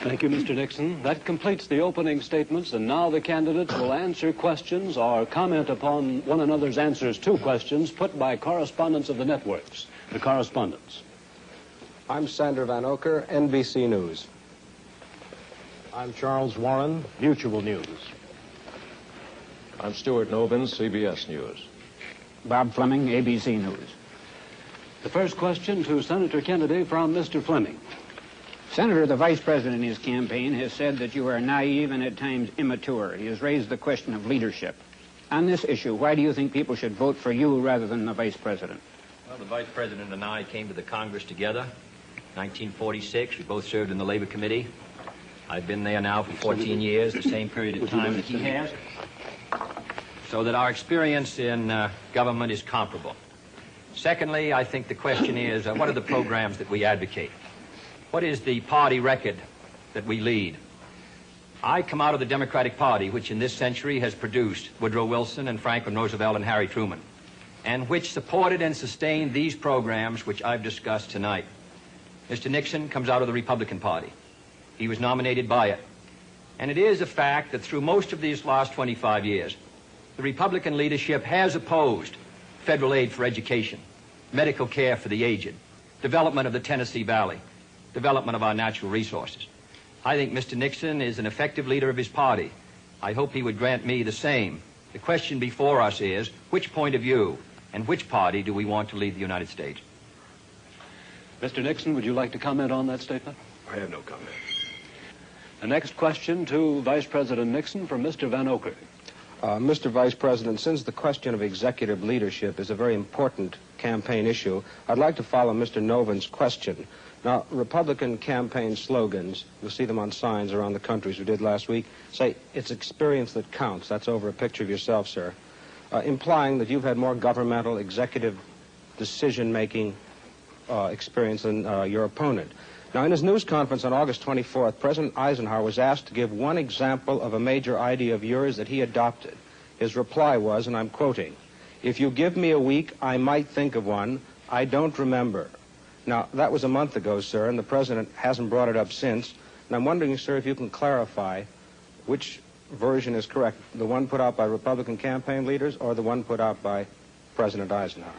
Thank you, Mr. Nixon. That completes the opening statements, and now the candidates will answer questions or comment upon one another's answers to questions put by correspondents of the networks. The correspondents. I'm Sander Van Oker, NBC News. I'm Charles Warren, Mutual News. I'm Stuart Novins, CBS News. Bob Fleming, ABC News. The first question to Senator Kennedy from Mr. Fleming. Senator, the Vice President in his campaign has said that you are naive and at times immature. He has raised the question of leadership. On this issue, why do you think people should vote for you rather than the Vice President? Well, the Vice President and I came to the Congress together. 1946, we both served in the Labor Committee. I've been there now for 14 years, the same period of time that he has. So that our experience in government is comparable. Secondly, I think the question is, what are the programs that we advocate? What is the party record that we lead? I come out of the Democratic Party, which in this century has produced Woodrow Wilson and Franklin Roosevelt and Harry Truman, and which supported and sustained these programs which I've discussed tonight. Mr. Nixon comes out of the Republican Party. He was nominated by it. And it is a fact that through most of these last 25 years, the Republican leadership has opposed federal aid for education, medical care for the aged, development of the Tennessee Valley, development of our natural resources. I think Mr. Nixon is an effective leader of his party. I hope he would grant me the same. The question before us is, which point of view and which party do we want to lead the United States? Mr. Nixon, would you like to comment on that statement? I have no comment. The next question to Vice President Nixon from Mr. Van Oker. Mr. Vice President, since the question of executive leadership is a very important campaign issue, I'd like to follow Mr. Novin's question. Now, Republican campaign slogans, you'll see them on signs around the country as we did last week, say, it's experience that counts. That's over a picture of yourself, sir. Implying that you've had more governmental executive decision-making experience than your opponent. Now, in his news conference on August 24th, President Eisenhower was asked to give one example of a major idea of yours that he adopted. His reply was, and I'm quoting, "If you give me a week, I might think of one. I don't remember." Now, that was a month ago, sir, and the President hasn't brought it up since. And I'm wondering, sir, if you can clarify which version is correct, the one put out by Republican campaign leaders or the one put out by President Eisenhower?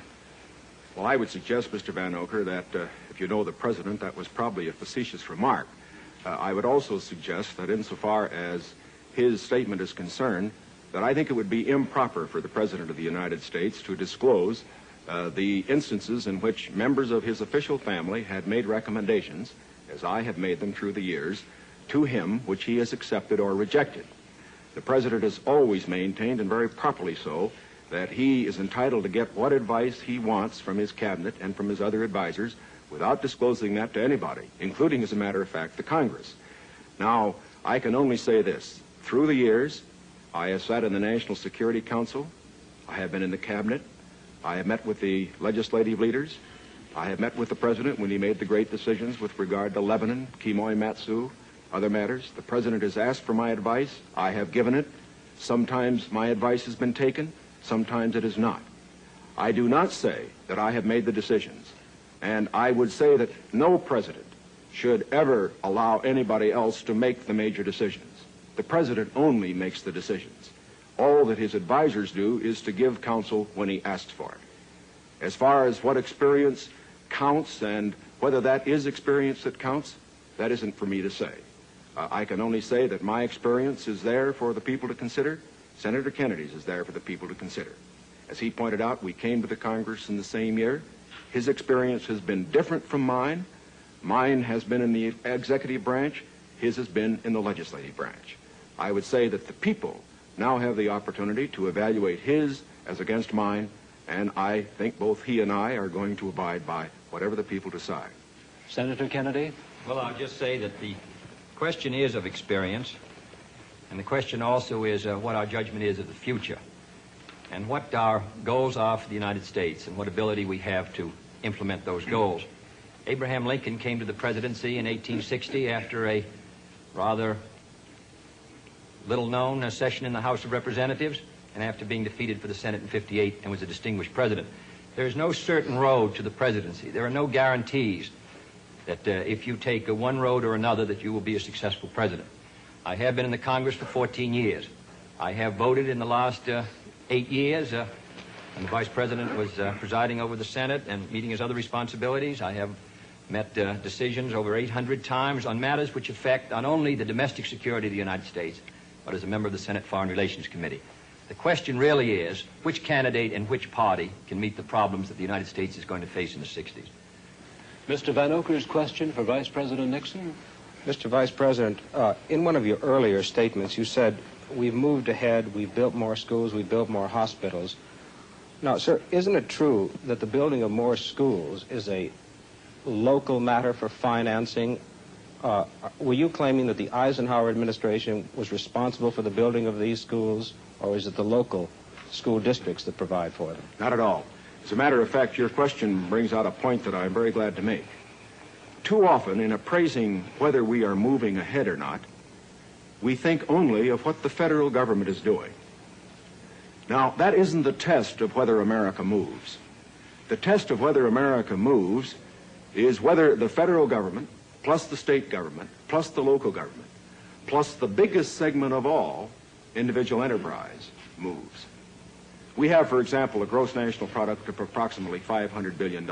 Well, I would suggest, Mr. Van Oker, that if you know the President, that was probably a facetious remark. I would also suggest that insofar as his statement is concerned, that I think it would be improper for the President of the United States to disclose the instances in which members of his official family had made recommendations, as I have made them through the years, to him which he has accepted or rejected. The President has always maintained, and very properly so, that he is entitled to get what advice he wants from his cabinet and from his other advisors without disclosing that to anybody, including, as a matter of fact, the Congress. Now, I can only say this. Through the years, I have sat in the National Security Council. I have been in the cabinet. I have met with the legislative leaders. I have met with the President when he made the great decisions with regard to Lebanon, Kimoy Matsu, other matters. The President has asked for my advice. I have given it. Sometimes my advice has been taken. Sometimes it is not. I do not say that I have made the decisions, and I would say that no president should ever allow anybody else to make the major decisions. The President only makes the decisions. All that his advisors do is to give counsel when he asks for it. As far as what experience counts and whether that is experience that counts, that isn't for me to say. I can only say that my experience is there for the people to consider. Senator Kennedy's is there for the people to consider. As he pointed out, we came to the Congress in the same year. His experience has been different from mine. Mine has been in the executive branch. His has been in the legislative branch. I would say that the people now have the opportunity to evaluate his as against mine, and I think both he and I are going to abide by whatever the people decide. Senator Kennedy? Well, I'll just say that the question is of experience. And the question also is what our judgment is of the future and what our goals are for the United States and what ability we have to implement those goals. Abraham Lincoln came to the presidency in 1860 after a rather little-known session in the House of Representatives and after being defeated for the Senate in 58 and was a distinguished president. There is no certain road to the presidency. There are no guarantees. that if you take one road or another, that you will be a successful president. I have been in the Congress for 14 years. I have voted in the last 8 years, and the Vice President was presiding over the Senate and meeting his other responsibilities. I have met decisions over 800 times on matters which affect not only the domestic security of the United States, but as a member of the Senate Foreign Relations Committee. The question really is, which candidate and which party can meet the problems that the United States is going to face in the 60s? Mr. Vanocur's question for Vice President Nixon. Mr. Vice President, in one of your earlier statements, you said, we've moved ahead, we've built more schools, we've built more hospitals. Now, sir, isn't it true that the building of more schools is a local matter for financing? Were you claiming that the Eisenhower administration was responsible for the building of these schools, or is it the local school districts that provide for them? Not at all. As a matter of fact, your question brings out a point that I'm very glad to make. Too often, in appraising whether we are moving ahead or not, we think only of what the federal government is doing. Now, that isn't the test of whether America moves. The test of whether America moves is whether the federal government, plus the state government, plus the local government, plus the biggest segment of all, individual enterprise, moves. We have, for example, a gross national product of approximately $500 billion.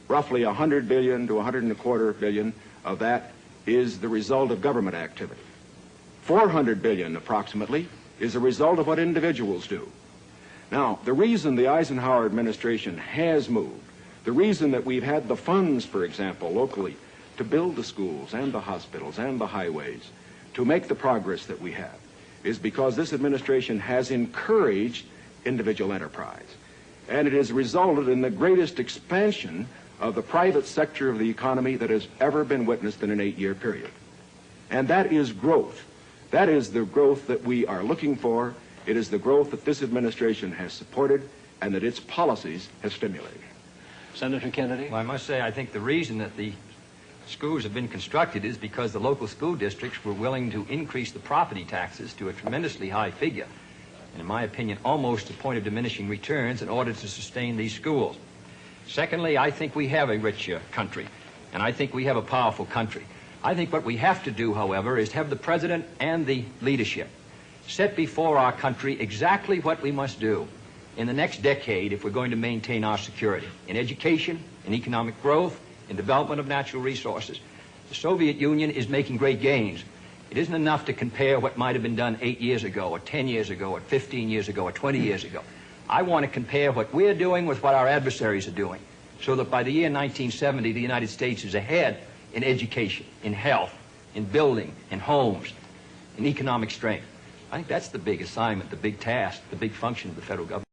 Roughly $100 billion to $125 billion of that is the result of government activity. $400 billion, approximately, is a result of what individuals do. Now, the reason the Eisenhower administration has moved, the reason that we've had the funds, for example, locally, to build the schools and the hospitals and the highways, to make the progress that we have, is because this administration has encouraged individual enterprise. And it has resulted in the greatest expansion of the private sector of the economy that has ever been witnessed in an 8-year period. And that is growth. That is the growth that we are looking for. It is the growth that this administration has supported and that its policies have stimulated. Senator Kennedy? Well, I must say, I think the reason that the schools have been constructed is because the local school districts were willing to increase the property taxes to a tremendously high figure, and in my opinion, almost to the point of diminishing returns in order to sustain these schools. Secondly, I think we have a rich country, and I think we have a powerful country. I think what we have to do, however, is have the President and the leadership set before our country exactly what we must do in the next decade if we're going to maintain our security in education, in economic growth, in development of natural resources. The Soviet Union is making great gains. It isn't enough to compare what might have been done 8 years ago, or 10 years ago, or 15 years ago, or 20 years ago. I want to compare what we're doing with what our adversaries are doing, so that by the year 1970, the United States is ahead in education, in health, in building, in homes, in economic strength. I think that's the big assignment, the big task, the big function of the federal government.